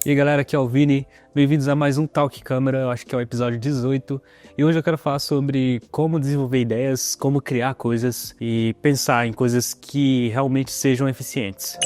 E aí galera, aqui é o Vini, bem-vindos a mais um Talk Câmera, eu acho que é o episódio 18. E hoje eu quero falar sobre como desenvolver ideias, como criar coisas e pensar em coisas que realmente sejam eficientes.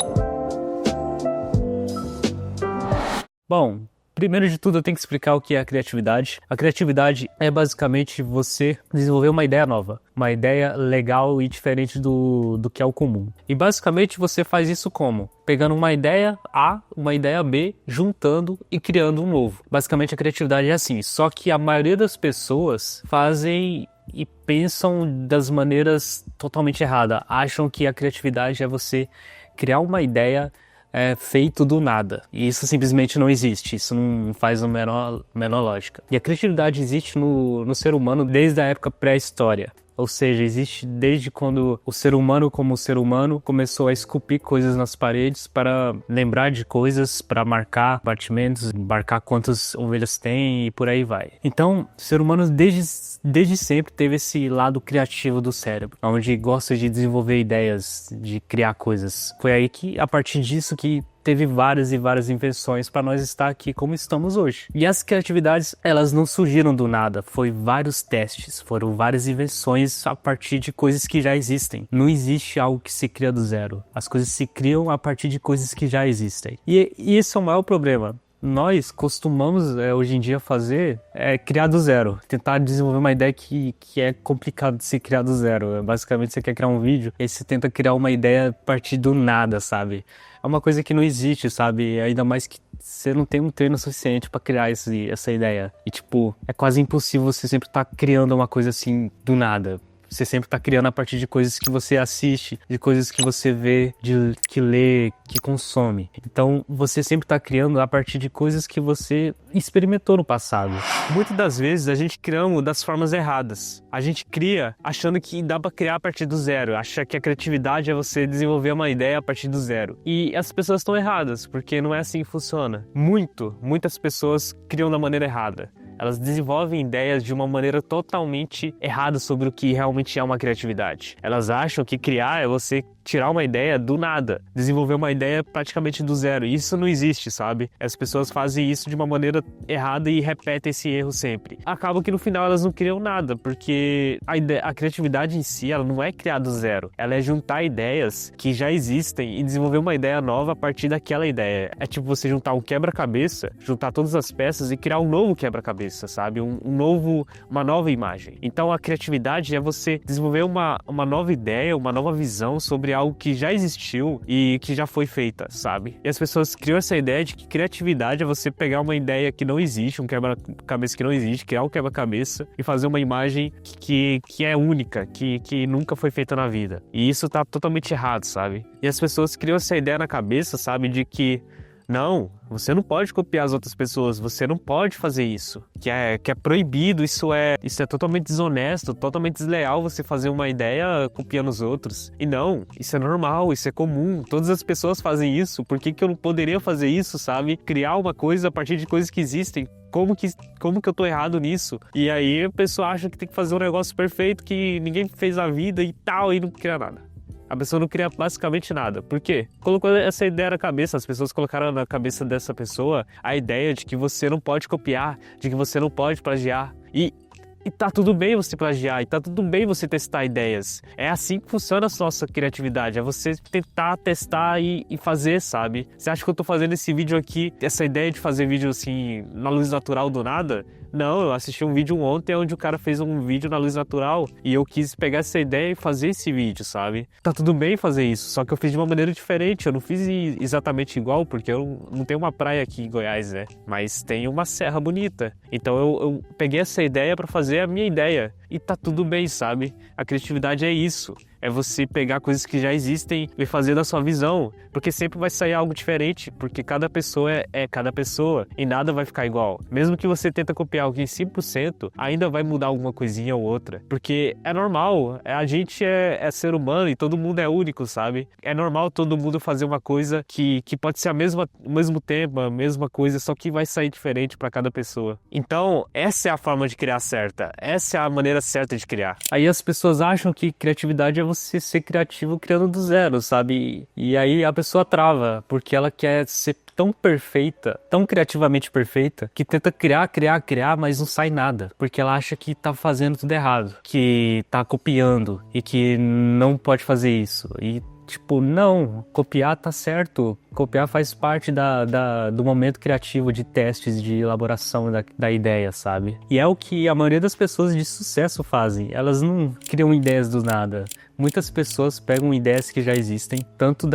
Bom, primeiro de tudo eu tenho que explicar o que é a criatividade. A criatividade é basicamente você desenvolver uma ideia nova, uma ideia legal e diferente do que é o comum. E basicamente você faz isso como? Pegando uma ideia A, uma ideia B, juntando e criando um novo. Basicamente a criatividade é assim, só que a maioria das pessoas fazem e pensam das maneiras totalmente erradas. Acham que a criatividade é você criar uma ideia feito do nada. E isso simplesmente não existe. Isso não faz a menor lógica. E a criatividade existe no ser humano desde a época pré-história. Ou seja, existe desde quando o ser humano, como ser humano, começou a esculpir coisas nas paredes para lembrar de coisas, para marcar batimentos, marcar quantas ovelhas tem e por aí vai. Então, o ser humano desde sempre teve esse lado criativo do cérebro, onde gosta de desenvolver ideias, de criar coisas. Foi aí que, a partir disso, que teve várias e várias invenções para nós estar aqui como estamos hoje. E as criatividades, elas não surgiram do nada, foi vários testes, foram várias invenções a partir de coisas que já existem. Não existe algo que se cria do zero, as coisas se criam a partir de coisas que já existem. E esse é o maior problema. Nós costumamos hoje em dia fazer criar do zero, tentar desenvolver uma ideia que é complicado de se criar do zero. Basicamente você quer criar um vídeo e aí você tenta criar uma ideia a partir do nada, sabe? É uma coisa que não existe, sabe? Ainda mais que você não tem um treino suficiente pra criar essa ideia. E tipo, é quase impossível você sempre estar criando uma coisa assim do nada. Você sempre está criando a partir de coisas que você assiste, de coisas que você vê, que lê, que consome. Então, você sempre está criando a partir de coisas que você experimentou no passado. Muitas das vezes, a gente criamos das formas erradas. A gente cria achando que dá para criar a partir do zero. Acha que a criatividade é você desenvolver uma ideia a partir do zero. E as pessoas estão erradas, porque não é assim que funciona. Muitas pessoas criam da maneira errada. Elas desenvolvem ideias de uma maneira totalmente errada sobre o que realmente é uma criatividade. Elas acham que criar é você tirar uma ideia do nada, desenvolver uma ideia praticamente do zero. Isso não existe, sabe? As pessoas fazem isso de uma maneira errada e repetem esse erro sempre. Acaba que no final elas não criam nada, porque a criatividade em si, ela não é criar do zero. Ela é juntar ideias que já existem e desenvolver uma ideia nova a partir daquela ideia. É tipo você juntar um quebra-cabeça, juntar todas as peças e criar um novo quebra-cabeça, sabe? Uma nova imagem. Então a criatividade é você desenvolver uma nova ideia, uma nova visão sobre algo que já existiu e que já foi feita, sabe? E as pessoas criam essa ideia de que criatividade é você pegar uma ideia que não existe, um quebra-cabeça que não existe, criar um quebra-cabeça e fazer uma imagem que é única, que nunca foi feita na vida. E isso tá totalmente errado, sabe? E as pessoas criam essa ideia na cabeça, sabe? De que não, você não pode copiar as outras pessoas, você não pode fazer isso, que é proibido, isso é totalmente desonesto, totalmente desleal você fazer uma ideia copiando os outros. E não, isso é normal, isso é comum, todas as pessoas fazem isso, por que eu não poderia fazer isso, sabe? Criar uma coisa a partir de coisas que existem. Como que eu tô errado nisso? E aí a pessoa acha que tem que fazer um negócio perfeito que ninguém fez na vida e tal, e não cria nada. A pessoa não cria basicamente nada. Por quê? Colocou essa ideia na cabeça, as pessoas colocaram na cabeça dessa pessoa a ideia de que você não pode copiar, de que você não pode plagiar. E tá tudo bem você plagiar, e tá tudo bem você testar ideias. É assim que funciona a nossa criatividade, é você tentar testar e fazer, sabe? Você acha que eu tô fazendo esse vídeo aqui, essa ideia de fazer vídeo assim, na luz natural do nada? Não, eu assisti um vídeo ontem onde o cara fez um vídeo na luz natural e eu quis pegar essa ideia e fazer esse vídeo, sabe? Tá tudo bem fazer isso, só que eu fiz de uma maneira diferente, eu não fiz exatamente igual, porque eu não tenho uma praia aqui em Goiás, né? Mas tem uma serra bonita. Então eu peguei essa ideia pra fazer a minha ideia e tá tudo bem, sabe? A criatividade é isso. É você pegar coisas que já existem e fazer da sua visão, porque sempre vai sair algo diferente, porque cada pessoa é cada pessoa e nada vai ficar igual. Mesmo que você tenta copiar alguém 100%, ainda vai mudar alguma coisinha ou outra, porque é normal, a gente é ser humano e todo mundo é único, sabe? É normal todo mundo fazer uma coisa que pode ser o mesmo tempo, a mesma coisa, só que vai sair diferente para cada pessoa. Então, essa é a forma de criar certa, essa é a maneira certa de criar. Aí as pessoas acham que criatividade é você ser criativo criando do zero, sabe? E aí a pessoa trava, porque ela quer ser tão perfeita, tão criativamente perfeita, que tenta criar, mas não sai nada. Porque ela acha que tá fazendo tudo errado, que tá copiando e que não pode fazer isso. E tipo, não, copiar tá certo. Copiar faz parte do momento criativo de testes, de elaboração da ideia, sabe? E é o que a maioria das pessoas de sucesso fazem. Elas não criam ideias do nada. Muitas pessoas pegam ideias que já existem, tanto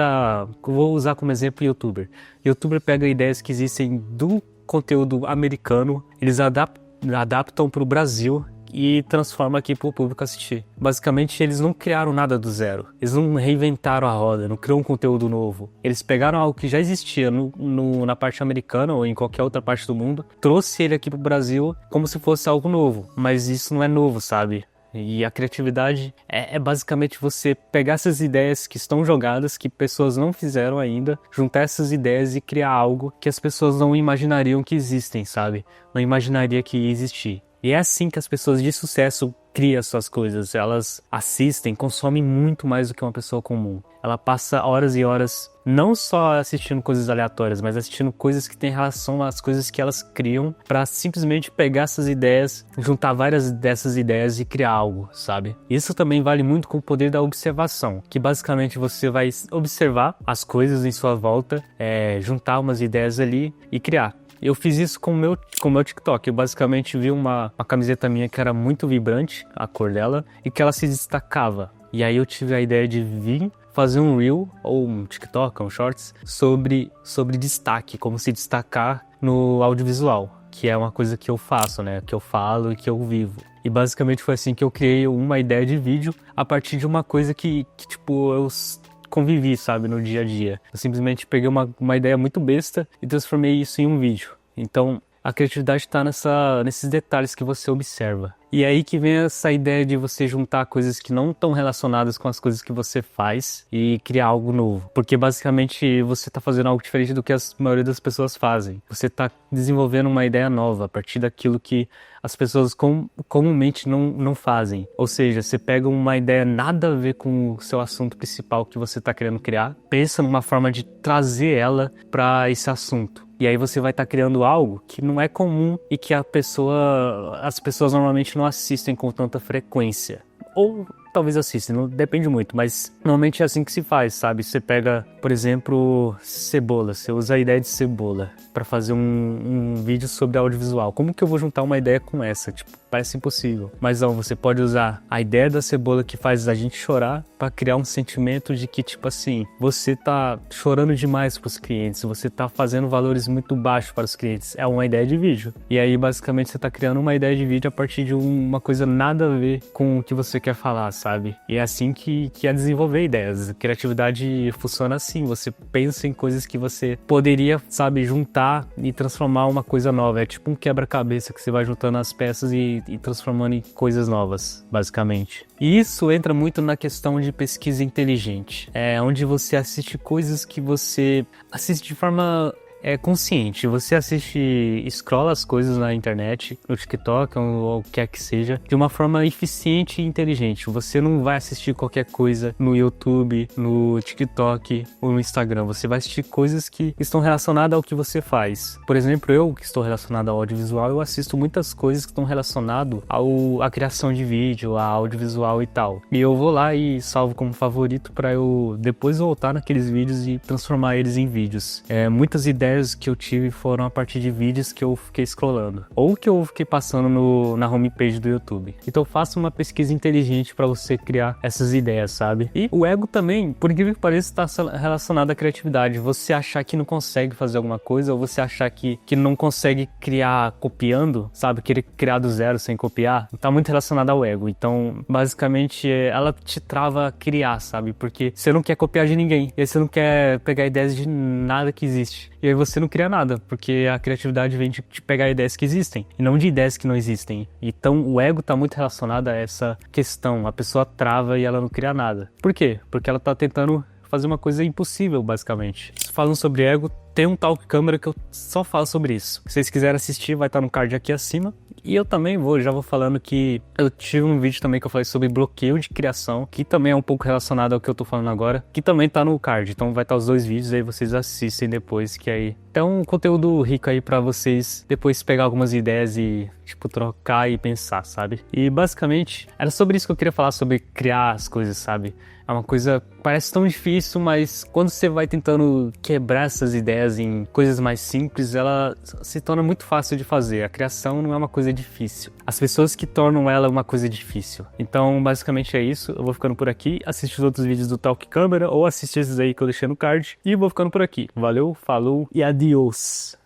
vou usar como exemplo YouTuber. YouTuber pega ideias que existem do conteúdo americano, eles adaptam para o Brasil e transforma aqui para o público assistir. Basicamente, eles não criaram nada do zero. Eles não reinventaram a roda, não criaram um conteúdo novo. Eles pegaram algo que já existia na parte americana ou em qualquer outra parte do mundo, trouxe ele aqui para o Brasil como se fosse algo novo. Mas isso não é novo, sabe? E a criatividade é basicamente você pegar essas ideias que estão jogadas, que pessoas não fizeram ainda, juntar essas ideias e criar algo que as pessoas não imaginariam que existem, sabe? Não imaginaria que ia existir. E é assim que as pessoas de sucesso criam suas coisas. Elas assistem, consomem muito mais do que uma pessoa comum. Ela passa horas e horas não só assistindo coisas aleatórias, mas assistindo coisas que têm relação às coisas que elas criam, para simplesmente pegar essas ideias, juntar várias dessas ideias e criar algo, sabe? Isso também vale muito com o poder da observação, que basicamente você vai observar as coisas em sua volta, juntar umas ideias ali e criar. Eu fiz isso com o meu TikTok. Eu basicamente vi uma camiseta minha que era muito vibrante, a cor dela, e que ela se destacava. E aí eu tive a ideia de vir fazer um Reel, ou um TikTok, um Shorts, sobre destaque, como se destacar no audiovisual, que é uma coisa que eu faço, né? Que eu falo e que eu vivo. E basicamente foi assim que eu criei uma ideia de vídeo a partir de uma coisa que tipo, eu convivi, sabe, no dia a dia. Eu simplesmente peguei uma ideia muito besta e transformei isso em um vídeo. Então, a criatividade está nesses detalhes que você observa. E é aí que vem essa ideia de você juntar coisas que não estão relacionadas com as coisas que você faz e criar algo novo. Porque basicamente você está fazendo algo diferente do que a maioria das pessoas fazem. Você está desenvolvendo uma ideia nova a partir daquilo que as pessoas comumente não fazem. Ou seja, você pega uma ideia nada a ver com o seu assunto principal que você está querendo criar, pensa numa forma de trazer ela para esse assunto. E aí você vai estar criando algo que não é comum e que as pessoas normalmente não assistem com tanta frequência. Ou talvez assistem, não, depende muito, mas normalmente é assim que se faz, sabe? Você pega, por exemplo, cebola, você usa a ideia de cebola para fazer um vídeo sobre audiovisual. Como que eu vou juntar uma ideia com essa? Tipo, parece impossível. Mas não, você pode usar a ideia da cebola que faz a gente chorar para criar um sentimento de que, tipo assim, você tá chorando demais para os clientes, você tá fazendo valores muito baixos para os clientes. É uma ideia de vídeo. E aí, basicamente, você tá criando uma ideia de vídeo a partir de uma coisa nada a ver com o que você quer falar, sabe? E é assim que é desenvolver ideias. A criatividade funciona assim. Você pensa em coisas que você poderia, sabe, juntar e transformar uma coisa nova. É tipo um quebra-cabeça que você vai juntando as peças e transformando em coisas novas, basicamente. E isso entra muito na questão de pesquisa inteligente. É onde você assiste coisas que você assiste de forma consciente. Você scrolla as coisas na internet, no TikTok ou o que quer que seja, de uma forma eficiente e inteligente. Você não vai assistir qualquer coisa no YouTube, no TikTok ou no Instagram. Você vai assistir coisas que estão relacionadas ao que você faz. Por exemplo, eu que estou relacionado ao audiovisual, eu assisto muitas coisas que estão relacionadas à criação de vídeo, a audiovisual e tal. E eu vou lá e salvo como favorito para eu depois voltar naqueles vídeos e transformar eles em vídeos. Muitas ideias que eu tive foram a partir de vídeos que eu fiquei scrollando ou que eu fiquei passando na homepage do YouTube. Então faça uma pesquisa inteligente para você criar essas ideias, sabe? E o ego também, por incrível que pareça, está relacionado à criatividade. Você achar que não consegue fazer alguma coisa ou você achar que não consegue criar copiando, sabe? Querer criar do zero sem copiar, tá muito relacionado ao ego. Então, basicamente, ela te trava a criar, sabe? Porque você não quer copiar de ninguém. E aí você não quer pegar ideias de nada que existe. E aí você não cria nada, porque a criatividade vem de pegar ideias que existem, e não de ideias que não existem. Então o ego tá muito relacionado a essa questão. A pessoa trava e ela não cria nada. Por quê? Porque ela tá tentando fazer uma coisa impossível, basicamente. Falando sobre ego, tem um Talk Câmera que eu só falo sobre isso. Se vocês quiserem assistir, vai estar no card aqui acima. E eu também já vou falando que eu tive um vídeo também que eu falei sobre bloqueio de criação, que também é um pouco relacionado ao que eu tô falando agora, que também tá no card. Então vai estar os dois vídeos aí, vocês assistem depois, que aí é um conteúdo rico aí pra vocês depois pegar algumas ideias e, tipo, trocar e pensar, sabe? E basicamente era sobre isso que eu queria falar, sobre criar as coisas, sabe? É uma coisa que parece tão difícil, mas quando você vai tentando quebrar essas ideias em coisas mais simples, ela se torna muito fácil de fazer. A criação não é uma coisa difícil. As pessoas que tornam ela uma coisa difícil. Então, basicamente é isso. Eu vou ficando por aqui. Assiste os outros vídeos do Talk Câmera ou assiste esses aí que eu deixei no card. E vou ficando por aqui. Valeu, falou e adiós.